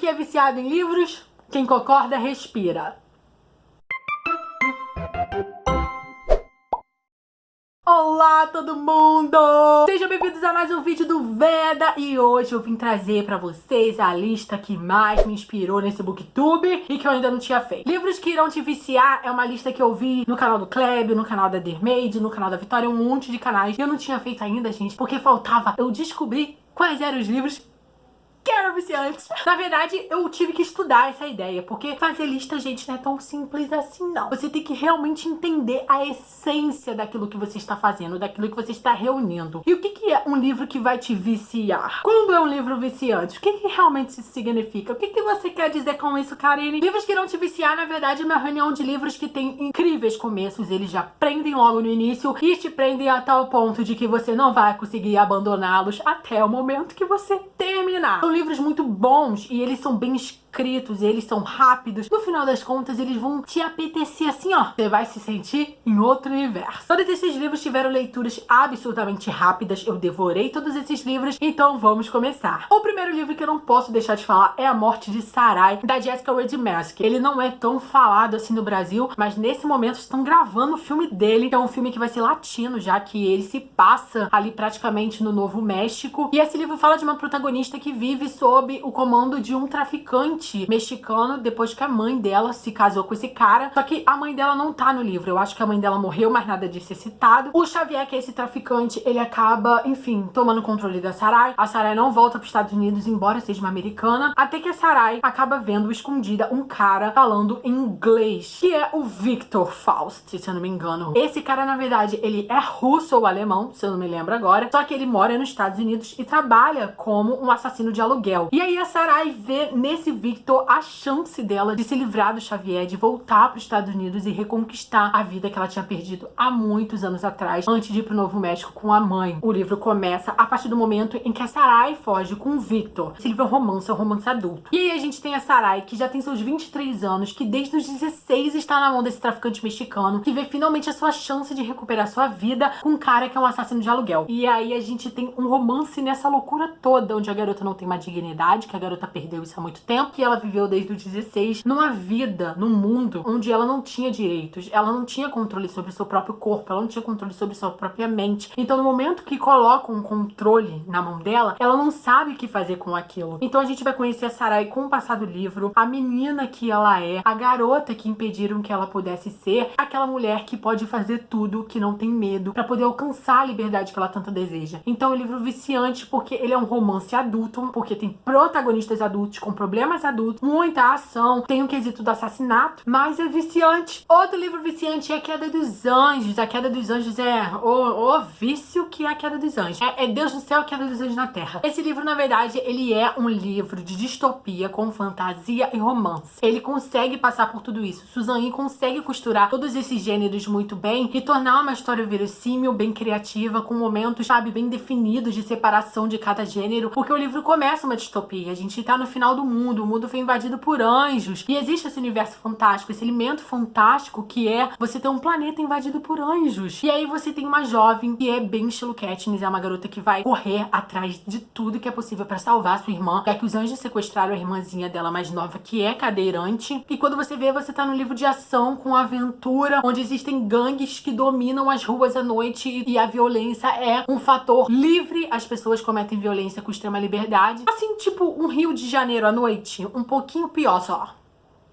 aqui é viciado em livros? Quem concorda, respira. Olá todo mundo! Sejam bem-vindos a mais um vídeo do Veda e hoje eu vim trazer pra vocês a lista que mais me inspirou nesse booktube e que eu ainda não tinha feito. Livros que irão te viciar é uma lista que eu vi no canal do Kleb, no canal da Dermaid, no canal da Vitória, um monte de canais. Eu não tinha feito ainda, gente, porque faltava eu descobrir quais eram os livros que eram viciantes. Na verdade, eu tive que estudar essa ideia, porque fazer lista, gente, não é tão simples assim, não. Você tem que realmente entender a essência daquilo que você está fazendo, daquilo que você está reunindo. E o que é um livro que vai te viciar? Quando é um livro viciante? O que realmente isso significa? O que você quer dizer com isso, Karine? Livros que irão te viciar, na verdade, é uma reunião de livros que tem incríveis começos. Eles já prendem logo no início e te prendem a tal ponto de que você não vai conseguir abandoná-los até o momento que você terminar. São livros muito bons e eles são bem escritos, e eles são rápidos. No final das contas, eles vão te apetecer assim, ó. Você vai se sentir em outro universo. Todos esses livros tiveram leituras absolutamente rápidas. Eu devorei todos esses livros, então vamos começar. O primeiro livro que eu não posso deixar de falar é A Morte de Sarai, da Jessica Wedmask. Ele não é tão falado assim no Brasil, mas nesse momento estão gravando o filme dele, que é um filme que vai ser latino, já que ele se passa ali praticamente no Novo México. E esse livro fala de uma protagonista que vive sob o comando de um traficante mexicano depois que a mãe dela se casou com esse cara. Só que a mãe dela não tá no livro. Eu acho que a mãe dela morreu, mas nada disso é citado. O Xavier, que é esse traficante, ele acaba, enfim, tomando controle da Sarai. A Sarai não volta para os Estados Unidos, embora seja uma americana, até que a Sarai acaba vendo escondida um cara falando em inglês, que é o Victor Faust, se eu não me engano. Esse cara, na verdade, ele é russo ou alemão, se eu não me lembro agora, só que ele mora nos Estados Unidos e trabalha como um assassino de aluguel. E aí a Sarai vê nesse Victor a chance dela de se livrar do Xavier, de voltar para os Estados Unidos e reconquistar a vida que ela tinha perdido há muitos anos atrás, antes de ir pro Novo México com a mãe. O livro começa a partir do momento em que a Sarai foge com o Victor. Esse livro é um romance adulto. E aí a gente tem a Sarai, que já tem seus 23 anos, que desde os 16 está na mão desse traficante mexicano, que vê finalmente a sua chance de recuperar sua vida com um cara que é um assassino de aluguel. E aí a gente tem um romance nessa loucura toda, onde a garota não tem uma dignidade, que a garota perdeu isso há muito tempo, que ela viveu desde os 16 numa vida, num mundo onde ela não tinha direitos, ela não tinha controle sobre o seu próprio corpo, ela não tinha controle sobre sua própria mente. Então no momento que colocam um controle na mão dela, ela não sabe o que fazer com aquilo. Então a gente vai conhecer a Sarai com o passar do livro, a menina que ela é, a garota que impediram que ela pudesse ser, aquela mulher que pode fazer tudo, que não tem medo, pra poder alcançar a liberdade que ela tanto deseja. Então é um livro viciante porque ele é um romance adulto, porque tem protagonistas adultos com problemas adultos, muita ação, tem o quesito do assassinato, mas é viciante. Outro livro viciante é A Queda dos Anjos. A Queda dos Anjos é o vício que é A Queda dos Anjos. É Deus no céu, A Queda dos Anjos na terra. Esse livro, na verdade, ele é um livro de distopia com fantasia e romance. Ele consegue passar por tudo isso. Susan Yu consegue costurar todos esses gêneros muito bem e tornar uma história verossímil, bem criativa, com momentos, sabe, bem definidos de separação de cada gênero, porque o livro começa uma distopia. A gente tá no final do mundo, o mundo foi invadido por anjos, e existe esse universo fantástico, esse elemento fantástico que é você ter um planeta invadido por anjos. E aí você tem uma jovem que é bem estilo Katniss, é uma garota que vai correr atrás de tudo que é possível pra salvar sua irmã, já que os anjos sequestraram a irmãzinha dela mais nova, que é cadeirante. E quando você vê, você tá num livro de ação com aventura, onde existem gangues que dominam as ruas à noite e a violência é um fator livre. As pessoas cometem violência com extrema liberdade, assim, tipo um Rio de Janeiro à noite, um pouquinho pior só.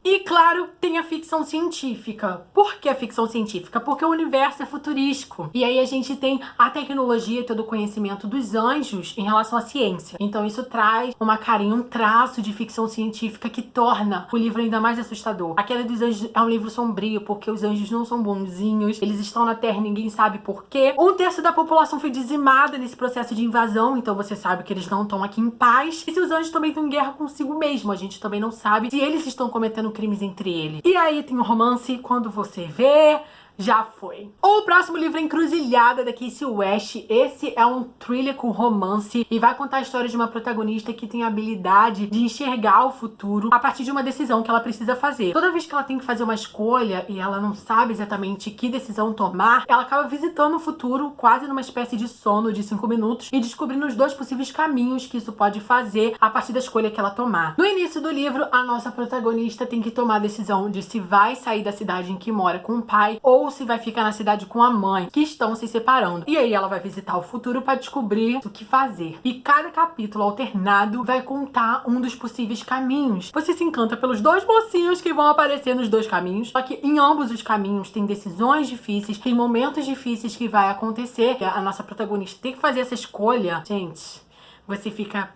E claro, tem a ficção científica. Por que a ficção científica? Porque o universo é futurístico. E aí a gente tem a tecnologia e todo o conhecimento dos anjos em relação à ciência. Então isso traz uma carinha, um traço de ficção científica que torna o livro ainda mais assustador. A Queda dos Anjos é um livro sombrio, porque os anjos não são bonzinhos, eles estão na Terra e ninguém sabe por quê. Um terço da população foi dizimada nesse processo de invasão, então você sabe que eles não estão aqui em paz. E se os anjos também estão em guerra consigo mesmo, a gente também não sabe se eles estão cometendo crimes entre eles. E aí tem o romance, quando você vê, já foi. O próximo livro é Encruzilhada, da Casey West. Esse é um thriller com romance e vai contar a história de uma protagonista que tem a habilidade de enxergar o futuro a partir de uma decisão que ela precisa fazer. Toda vez que ela tem que fazer uma escolha e ela não sabe exatamente que decisão tomar, ela acaba visitando o futuro quase numa espécie de sono de 5 minutos e descobrindo os dois possíveis caminhos que isso pode fazer a partir da escolha que ela tomar. No início do livro, a nossa protagonista tem que tomar a decisão de se vai sair da cidade em que mora com o pai ou se vai ficar na cidade com a mãe, que estão se separando. E aí ela vai visitar o futuro para descobrir o que fazer. E cada capítulo alternado vai contar um dos possíveis caminhos. Você se encanta pelos dois mocinhos que vão aparecer nos dois caminhos, só que em ambos os caminhos tem decisões difíceis, tem momentos difíceis que vai acontecer. A nossa protagonista tem que fazer essa escolha. Gente, você fica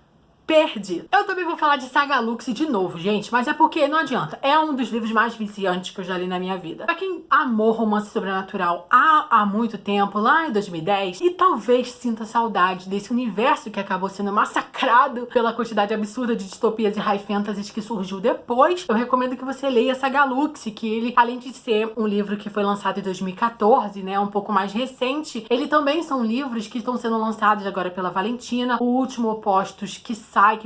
perdido. Eu também vou falar de Saga Lux de novo, gente, mas é porque não adianta. É um dos livros mais viciantes que eu já li na minha vida. Pra quem amou romance sobrenatural há muito tempo, lá em 2010, e talvez sinta saudade desse universo que acabou sendo massacrado pela quantidade absurda de distopias e high fantasies que surgiu depois, eu recomendo que você leia Saga Lux, que ele, além de ser um livro que foi lançado em 2014, né, um pouco mais recente, ele também são livros que estão sendo lançados agora pela Valentina. O Último Opostos, que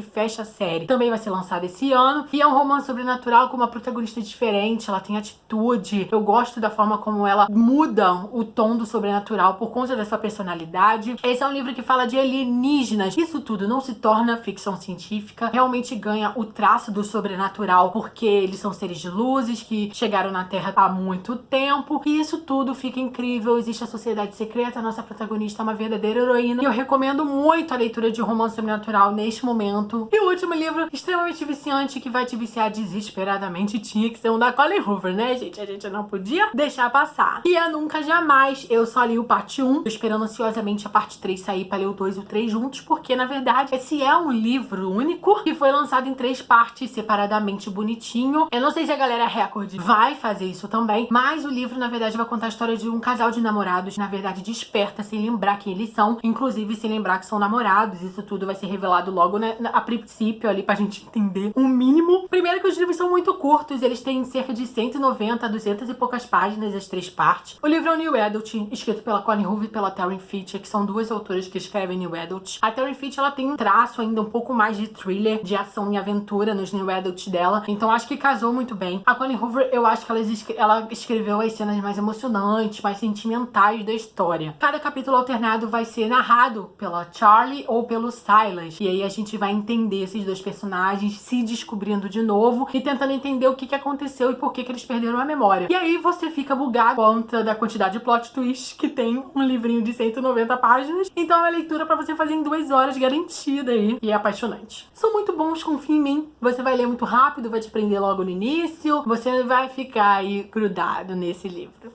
fecha a série, também vai ser lançado esse ano, e é um romance sobrenatural com uma protagonista diferente, ela tem atitude, eu gosto da forma como ela muda o tom do sobrenatural por conta da sua personalidade. Esse é um livro que fala de alienígenas. Isso tudo não se torna ficção científica, realmente ganha o traço do sobrenatural, porque eles são seres de luzes que chegaram na Terra há muito tempo, e isso tudo fica incrível. Existe a sociedade secreta, a nossa protagonista é uma verdadeira heroína, e eu recomendo muito a leitura de romance sobrenatural neste momento. E o último livro, extremamente viciante, que vai te viciar desesperadamente, tinha que ser um da Colleen Hoover, né, gente? A gente não podia deixar passar. E é Nunca Jamais. Eu só li o parte 1, tô esperando ansiosamente a parte 3 sair pra ler o 2 e o 3 juntos, porque, na verdade, esse é um livro único que foi lançado em 3 partes, separadamente, bonitinho. Eu não sei se a galera Record vai fazer isso também, mas o livro, na verdade, vai contar a história de um casal de namorados, na verdade, desperta sem lembrar quem eles são, inclusive sem lembrar que são namorados. Isso tudo vai ser revelado logo, né, a princípio ali pra gente entender o mínimo. Primeiro que os livros são muito curtos, eles têm cerca de 190 a 200 e poucas páginas, as 3 partes. O livro é um New Adult, escrito pela Colleen Hoover e pela Taryn Fitch, que são duas autoras que escrevem New Adult. A Taryn Fitch, ela tem um traço ainda um pouco mais de thriller, de ação e aventura nos New Adult dela, então acho que casou muito bem. A Colleen Hoover, eu acho que ela escreveu as cenas mais emocionantes, mais sentimentais da história. Cada capítulo alternado vai ser narrado pela Charlie ou pelo Silas, e aí a gente vai entender esses dois personagens se descobrindo de novo e tentando entender o que aconteceu e por que eles perderam a memória. E aí você fica bugado por conta da quantidade de plot twists que tem um livrinho de 190 páginas. Então é uma leitura pra você fazer em 2 horas garantida aí. E é apaixonante. São muito bons, confia em mim. Você vai ler muito rápido, vai te prender logo no início. Você vai ficar aí grudado nesse livro.